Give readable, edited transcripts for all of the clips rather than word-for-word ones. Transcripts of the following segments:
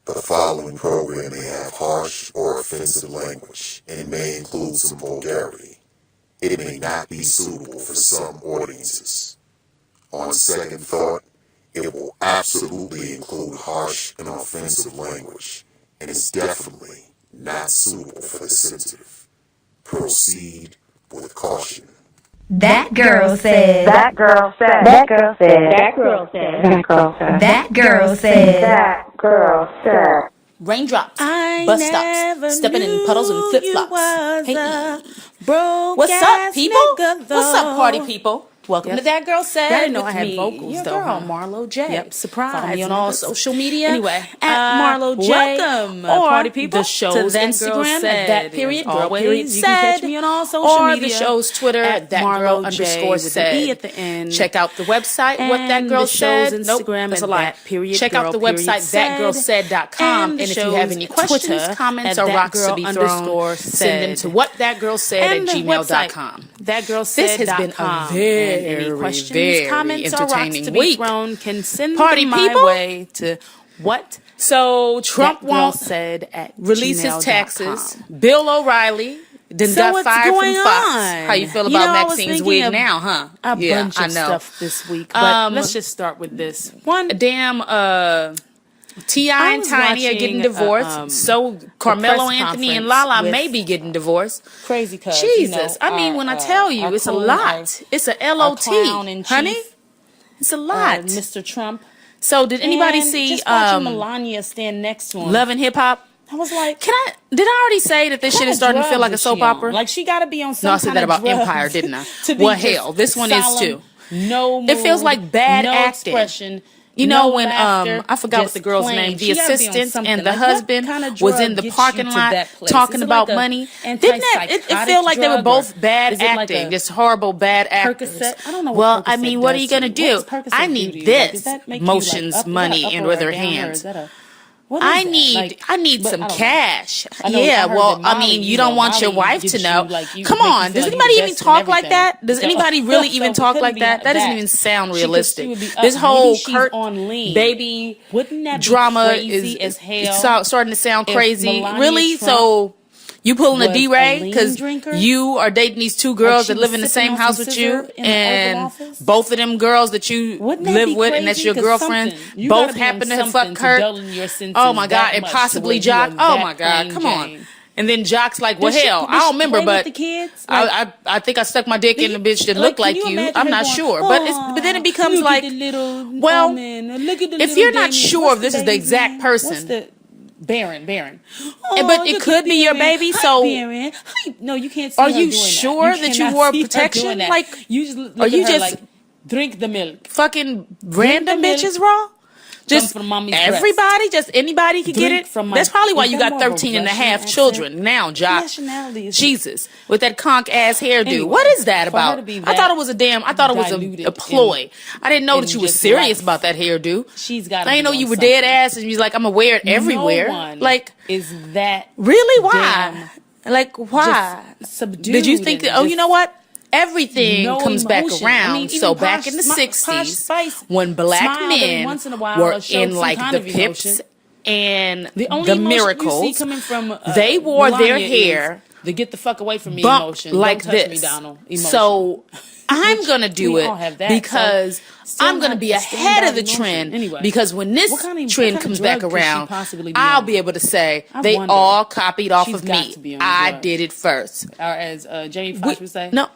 The following program may have harsh or offensive language and may include some vulgarity. It may not be suitable for some audiences. On second thought, it will absolutely include harsh and offensive language and is definitely not suitable for the sensitive. Proceed with caution. That girl said. That girl said. That girl said. That girl said. That girl said. That girl said. That girl said. Raindrops, bus stops, stepping in puddles and flip-flops. Hey, what's up, people? What's up, party people? Welcome to That Girl Said. I didn't know I with had me, vocals, your though, girl, huh? Marlo, Jaye. Yep, surprise. Follow me on all social media. Anyway, at Marlo, Jaye. welcome, or party people, the show's to That Instagram Girl at Said. that period, girl Always, period you said. can catch me on all social or media. the show's Twitter at that Marlo girl Jaye underscore with said. an E at the end. Check out the website, And what that girl the show's said. Instagram that's at a lie. that period, Check out the girl website, period thatgirlsaid.com. and And the if you have any show's questions, Twitter comments, at or rocks to be _said. send them to whatthatgirlsaid And at the gmail.com. Thatgirlsaid.com. This has been a very, questions, very comments, or rocks entertaining to be week. thrown can send Party them my people? way to what So Trump that girl won't said at release his gmail.com. taxes. Bill O'Reilly then So got what's fired from going Fox. on? How you feel You about know, I was Maxine's thinking wig of now, huh? A Yeah, bunch I of know. stuff this week, but let's just start with this one. Damn, T.I. and was Tiny are getting watching, divorced. So Carmelo press Anthony and conference Lala with may be getting divorced. Crazy cuz Jesus, I mean, when I tell you, it's a lot. It's a LOT, honey. It's a lot. Mr. Trump. So did anybody And see just watching Melania stand next to him? Love and Hip Hop? I was like, Did I already say that this shit is starting to feel like a soap opera? Like she got to be on some No, I said that about drugs Empire, didn't I? to be Well, just hell, this one is solemn, too. No mood, It feels like bad no acting. Expression, You know no when laughter, I forgot what just the girl's plain. name, the She gotta be on assistant something. and the Like, what husband kind of was drug in the gets parking you to lot that place? talking Is it about like a money. Didn't that it feel like they were antipsychotic both drug, bad or is it like acting, a just horrible bad actors? Percocet? I don't know what Well, I Percocet mean, what are does you to gonna you. do? What does Percocet I do need to you? Like, does this that make you, like, motions, up? Is that money, up and or with her down, or hands. is that a- what is I that? need Like, I need but some I don't know. cash. I know, I Yeah, heard well, that I Molly, mean, you you don't know, want your Molly wife gets to you, know. like, you Come make you on, feel does like anybody you're the even best in talk like everything. that? Does So- anybody really so even it talk couldn't like be that? That doesn't that. even sound She realistic. would be up. This Maybe whole she's Kurt on lean. baby Wouldn't that be drama crazy is as hell starting to sound if crazy. Melania Really? Trump So you pulling a was D-Ray a lean because drinker? you are dating these two girls she that was live in the sipping same on house some with you, scissor in the Oval and Office? both of them girls that you Wouldn't that live be with, and that's crazy? your 'Cause girlfriend, something- you gotta both be on happen to something fuck to Kurt. dull in your senses Oh my God, that and much possibly to where you Jock. are Oh that my God, plain come on. Jane. And then Jock's like, well, Does she- hell, does I don't she remember, play with but the kids? Like, I think I stuck my dick in a bitch that looked like can you. imagine I'm her not going, sure, but then it "Aw, becomes look like, at the little well, woman. Look at the if little you're not Damien. sure What's if this is the baby's exact name? person- What's the Baron? but it could be your baby, Hi, so- Baron. Hi. No, you can't see Are her you doing sure that. that you cannot wore see her protection? doing that. Like, you just look are at you her just- like, drink the milk. fucking random milk. bitches raw? Just from mommy's everybody, just anybody could get Drink it. from my- That's probably why is you that got more of a 13 and a Russian half accent? children now, Jock. Nationality is Jesus, with that conch ass hairdo. Anyway, What is that for her about? to be I thought that it was I thought it was diluted a ploy. I didn't know in that you was just serious life. about that hairdo. She's got. I didn't know you were dead ass and you was like, I'm gonna wear it everywhere. No one Like, is that really? Why? Like, why? just subdued? Did you think that? Oh, you know what? Everything no comes back emotion. around. I mean, So even back Posh in the Posh 60s, Spice when black smiled every men once in a while were or showed in some like kind the of Pips emotion. and The only the emotion you Miracles, see coming from they wore their Melania hair is the get the fuck away from me bumped emotion. like Don't touch this. me, Donald. Emotion. So I'm Which gonna do we it all have that, because so still I'm gonna not be a ahead of the standout emotion. trend. Anyway, because when this what kind of trend comes back drug could she around, possibly be I'll on? be able to say I they wonder. all copied off She's of got me. to be on I drugs. did it first. or as Jamie Foxx would say, No.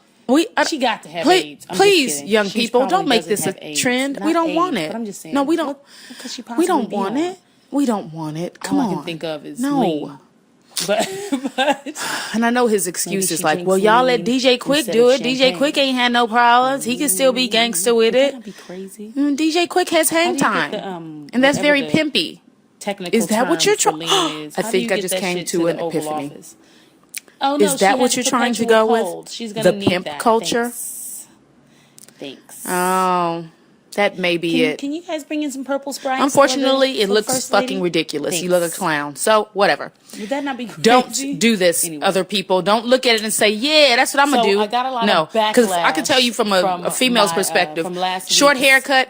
she got to have please, AIDS. I'm just please, kidding. young She people, don't probably make doesn't this a have AIDS. trend. Not We don't AIDS, want it. But I'm just saying. No, we don't. What could she We possibly don't be want on? it. We don't want it. Come All on. I can think of is no. lean. But And I know his excuse Maybe is she like, drinks well, y'all let lean DJ Quick instead do of it. DJ champagne. Quick ain't had no problems. He can still be gangster with it. That'd be crazy. DJ Quick has hang How do you get time. the, and that's whatever very the pimpy. Technical Is that what you're term trying? for lean is. I How do think you I get just that came shit to an the Oval epiphany. Office? Oh, no, Is that what you're trying to go with? She's gonna The need pimp that. culture? Thanks. Oh, that may be it. Can you guys bring in some purple Sprite? Unfortunately, it for the looks First fucking Lady? ridiculous. You look a Thanks. clown. So, whatever. Would that not be crazy? Don't do this, Anyway. other people. Don't look at it and say, yeah, that's what I'm going to So do. I got a lot no, of because I can backlash tell you from a female's my, perspective, from last short week's haircut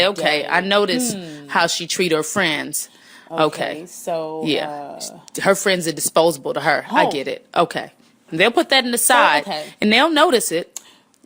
say, okay, I notice how she treat her friends. Okay. So Yeah. Her friends are disposable to her. I get it. Okay. They'll put that in the side, and they'll notice it.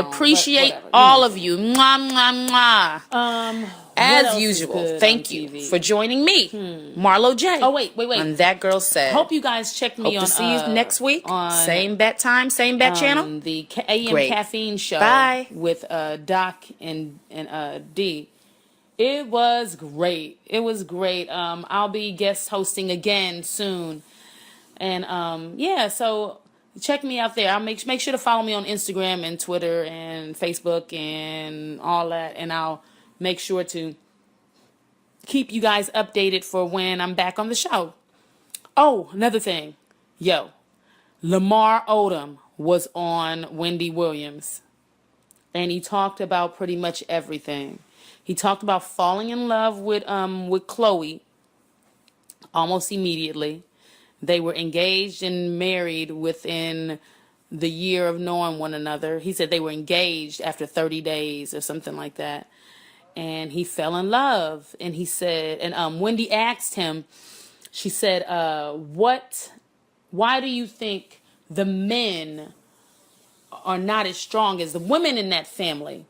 appreciate all of you. Mwah, mwah, mwah. As usual, thank you for joining me, Marlo Jaye. Oh, wait. On That Girl Said. Hope you guys check me Hope on. to see you next week. On Same bat time, same bat channel. The AM Great. Caffeine Show. Bye. With Doc and D. It was great. I'll be guest hosting again soon, and so check me out there. I'll make sure to follow me on Instagram and Twitter and Facebook and all that, and I'll make sure to keep you guys updated for when I'm back on the show. Oh, another thing. Lamar Odom was on Wendy Williams, and he talked about pretty much everything. He talked about falling in love with Chloe almost immediately. They were engaged and married within the year of knowing one another. He said they were engaged after 30 days or something like that. And he fell in love. And he said, and Wendy asked him, she said, why do you think the men are not as strong as the women in that family?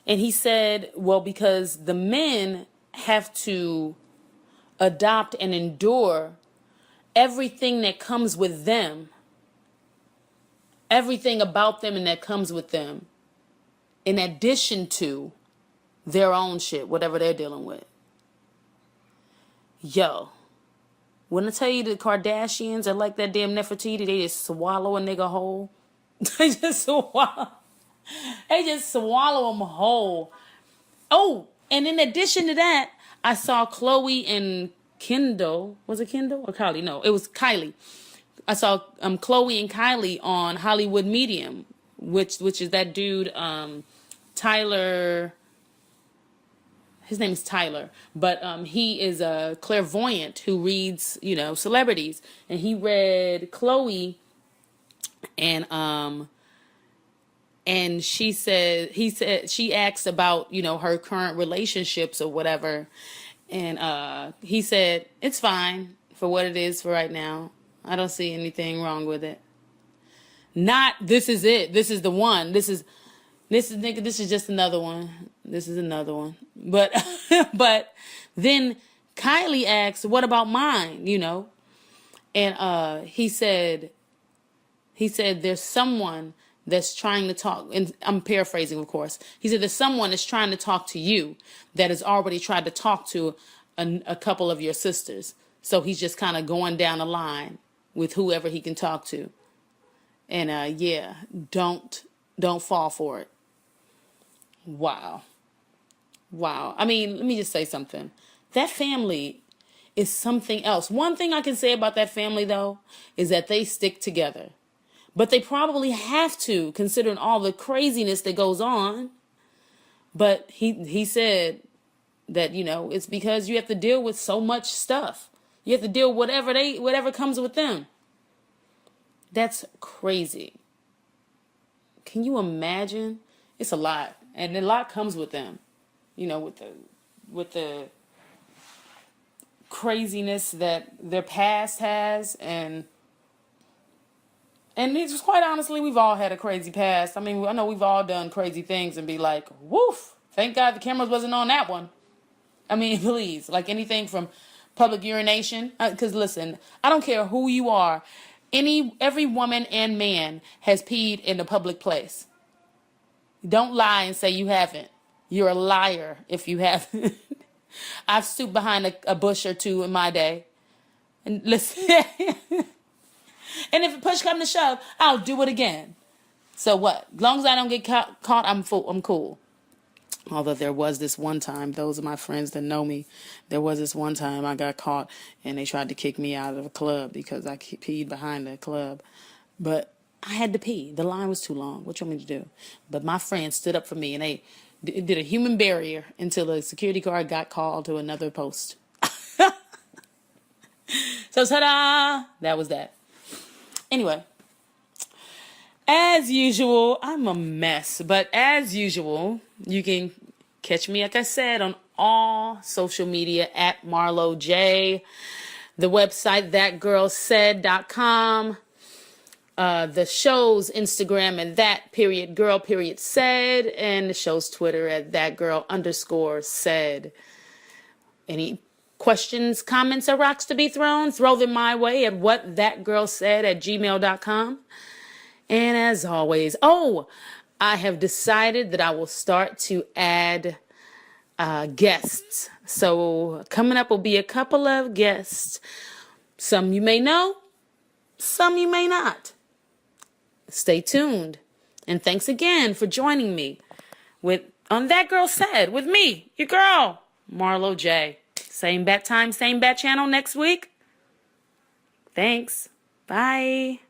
And he said, well, because the men have to adopt and endure everything that comes with them, everything about them and that comes with them, in addition to their own shit, whatever they're dealing with. When I tell you the Kardashians are like that damn Nefertiti, they just swallow a nigga whole. They just swallow them whole. Oh, and in addition to that, I saw Chloe and Kendall. Was it Kendall or Kylie? No, it was Kylie. I saw Chloe and Kylie on Hollywood Medium, which is that dude, Tyler. His name is Tyler, but he is a clairvoyant who reads, celebrities, and he read Chloe, and she asked about, her current relationships or whatever, and he said it's fine for what it is for right now. I don't see anything wrong with it. Not this is it. This is the one. This is just another one. This is another one. But but then Kylie asked, what about mine? And he said there's someone that's trying to talk, and I'm paraphrasing, of course. He said there's someone that's trying to talk to you that has already tried to talk to a couple of your sisters. So he's just kind of going down the line with whoever he can talk to. And don't fall for it. Wow. I mean, let me just say something. That family is something else. One thing I can say about that family, though, is that they stick together. But they probably have to, considering all the craziness that goes on. But he said that, it's because you have to deal with so much stuff. You have to deal with whatever comes with them. That's crazy. Can you imagine? It's a lot. And a lot comes with them. With the craziness that their past has, and it's just, quite honestly, we've all had a crazy past. I mean, I know we've all done crazy things and be like, woof, thank God the cameras wasn't on that one. I mean, please, like anything from public urination. Because listen, I don't care who you are. Every woman and man has peed in a public place. Don't lie and say you haven't. You're a liar if you haven't. I've stooped behind a bush or two in my day. And listen, and if push comes to shove, I'll do it again. So what? As long as I don't get caught, I'm cool. Although there was this one time, those are my friends that know me, there was this one time I got caught and they tried to kick me out of a club because I peed behind the club. But I had to pee. The line was too long. What you want me to do? But my friends stood up for me and they did a human barrier until the security guard got called to another post. So ta-da! That was that. Anyway, as usual, I'm a mess. But as usual, you can catch me, like I said, on all social media at Marlo Jaye. The website, thatgirlsaid.com. the show's Instagram at that_girl_said, and the show's Twitter at that_girl_said. Any questions, comments, or rocks to be thrown? Throw them my way at whatthatgirlsaid@gmail.com. And as always, I have decided that I will start to add guests. So coming up will be a couple of guests. Some you may know, some you may not. Stay tuned. And thanks again for joining me on That Girl Said with me, your girl, Marlo Jaye. Same bat time, same bat channel next week. Thanks. Bye.